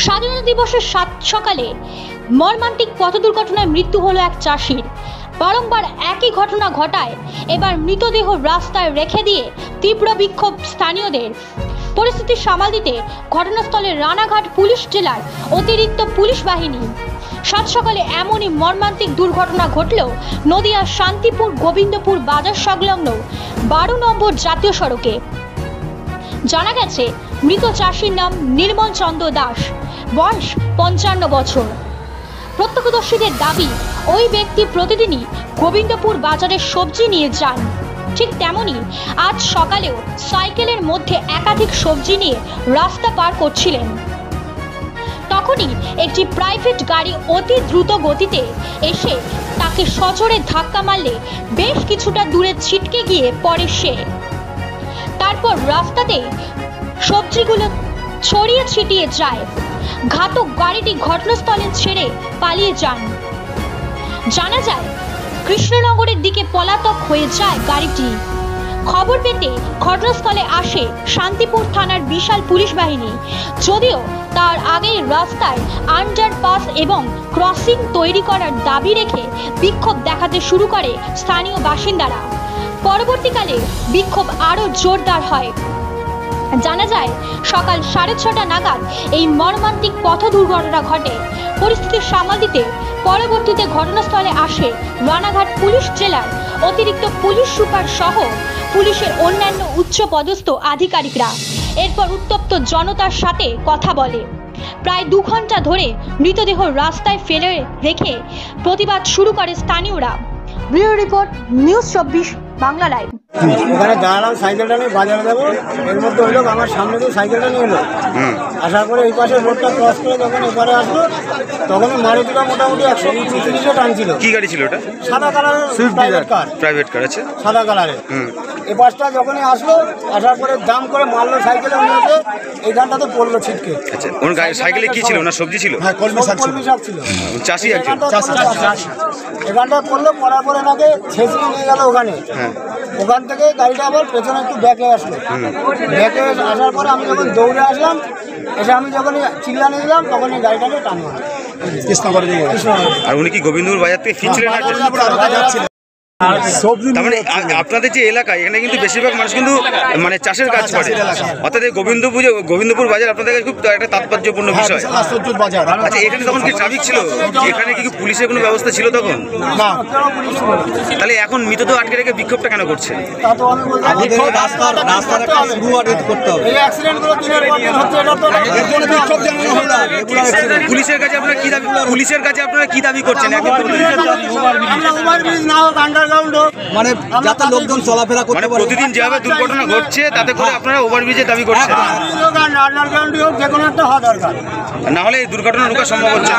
স্বাধীনতা দিবসের সাত সকালে মর্মান্তিক পথ দুর্ঘটনায় মৃত্যু হলো এক চাষির। বারংবার একই ঘটনা ঘটায় এবার মৃতদেহ রাস্তায় রেখে দিয়ে তীব্র বিক্ষোভ স্থানীয়দের। পরিস্থিতি সামাল দিতে ঘটনাস্থলে রানাঘাট পুলিশ জেলার অতিরিক্ত পুলিশ বাহিনী। সাত সকালে এমনই মর্মান্তিক দুর্ঘটনা ঘটল নদিয়ার শান্তিপুর গোবিন্দপুর বাজার সংলগ্ন 12 নম্বর জাতীয় সড়কে। জানা গেছে মৃত চাষির নাম নির্মল চন্দ্র দাস, বয়স 55 বছর। প্রত্যক্ষদর্শীদের দাবি ওই ব্যক্তি প্রতিদিনই গোবিন্দপুর বাজারে সবজি নিয়ে যান। ঠিক তেমনি আজ সকালেও সাইকেলের মধ্যে একাধিক সবজি নিয়ে রাস্তা পার করছিলেন। তখনই একটি প্রাইভেট গাড়ি অতি দ্রুত গতিতে এসে তাকে সজোরে ধাক্কা মারলে বেশ কিছুটা দূরে ছিটকে গিয়ে পড়ে সে। তারপর রাস্তাতে সবজিগুলো ছড়িয়ে ছিটিয়ে যায়। ঘাতক গাড়িটি ঘটনাস্থলে ছেড়ে পালিয়ে যান। জানা যায় কৃষ্ণনগরের দিকে পলাতক হয়ে যায় গাড়িটি। খবর পেতে ঘটনাস্থলে আসে শান্তিপুর থানার বিশাল পুলিশ বাহিনী। যদিও তার আগেই রাস্তায় আন্ডারপাস এবং ক্রসিং তৈরি করার দাবি রেখে বিক্ষোভ দেখাতে শুরু করে স্থানীয় বাসিন্দারা। পরবর্তীকালে বিক্ষোভ আরও জোরদার হয়। জানা যায় সকাল 6:30 নাগাদ এই মর্মান্তিক পথ দুর্ঘটনা ঘটে। পরিস্থিতি সামাল দিতে পরবর্তীতে ঘটনাস্থলে আসে রানাঘাট পুলিশ জেলার অতিরিক্ত পুলিশ সুপার সহ পুলিশের অন্যান্য উচ্চপদস্থ আধিকারিকরা। এরপর উত্তপ্ত জনতার সাথে কথা বলে। প্রায় 2 ঘন্টা ধরে মৃতদেহ রাস্তায় ফেলে রেখে প্রতিবাদ শুরু করে স্থানীয়রা। Bureau report, news 24 Bangla live. ওখানে দাঁড়ালাম, সাইকেলটা নিয়ে বাজারে যাবো। এর মধ্যে হলো আমার সামনে দিয়ে সাইকেলটা নিয়ে এলো। আসার পরে এই পাশে রোডটা ক্রস করে যখন এপারে আসলো তখন মারুতিটা মোটামুটি 130 টানছিল। কি গাড়ি ছিল ওটা? সাদা কালারের প্রাইভেট কার আছে, সাদা কালারের। এই পাশটা যখনই আসলো, আসার পরে দাম করে মারলো সাইকেলে, নিয়ে এইখানটাতে পড়লো ছিটকে। আচ্ছা, ওর সাইকেলে কি ছিল? ওনার সবজি ছিল? হ্যাঁ, কলমি শাক ছিল। চাষি একজন। এখানটা পড়লো, পড়ার পরে নাকি ছেঁচড়ে নিয়ে গেল ওখানে। ওখান থেকে গাড়িটা আবার পেছনে একটু ব্যাকে আসলো। ব্যাকে আসার পরে আমি যখন দৌড়ে আসলাম, এসে আমি যখন চিল্লানি দিলাম তখন এই গাড়িটাকে টানলাম। আর উনি কি গোবিন্দপুর বাজার থেকে ফিরছিলেন? তার মানে আপনাদের যে এলাকা, এখানে কিন্তু বেশিরভাগ মানুষ কিন্তু মানে চাষের কাজ করে, অর্থাৎ গোবিন্দপুর বাজার আপনাদের কাছে খুব একটা তাৎপর্যপূর্ণ বিষয়। আচ্ছা, এখানে তখন কি ট্রাফিক ছিল? এখানে কি পুলিশের কোনো ব্যবস্থা ছিল তখন? তাহলে এখন মৃতদেহ আটকে রেখে বিক্ষোভটা কেন করছে? পুলিশের কাছে আপনারা কি দাবি করছেন? মানে যাতে লোকজন চলাফেরা করতে পারে। প্রতিদিন যেভাবে দুর্ঘটনা ঘটছে তাতে করে আপনারা ওভারব্রিজের দাবি করছেন। না হলে এই দুর্ঘটনা রোকা সম্ভব হচ্ছে।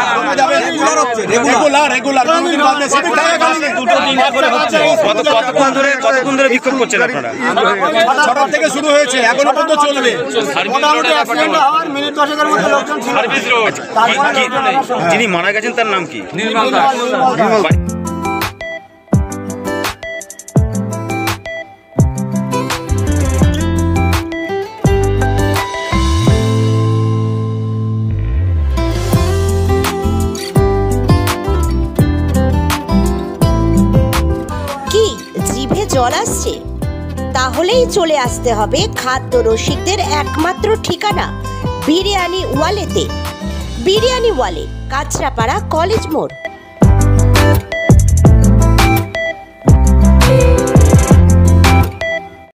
কতক্ষণ ধরে বিক্ষোভ করছেন আপনারা? 6টা থেকে শুরু হয়েছে, এখনো পর্যন্ত চলবে। যিনি মারা গেছেন তার নাম কি? জল আসছে? তাহলেই চলে আসতে হবে খাদ্য রসিকদের একমাত্র ঠিকানা বিরিয়ানি ওয়ালেতে। বিরিয়ানি ওয়ালে, কাঁচরাপাড়া, কলেজ মোড়।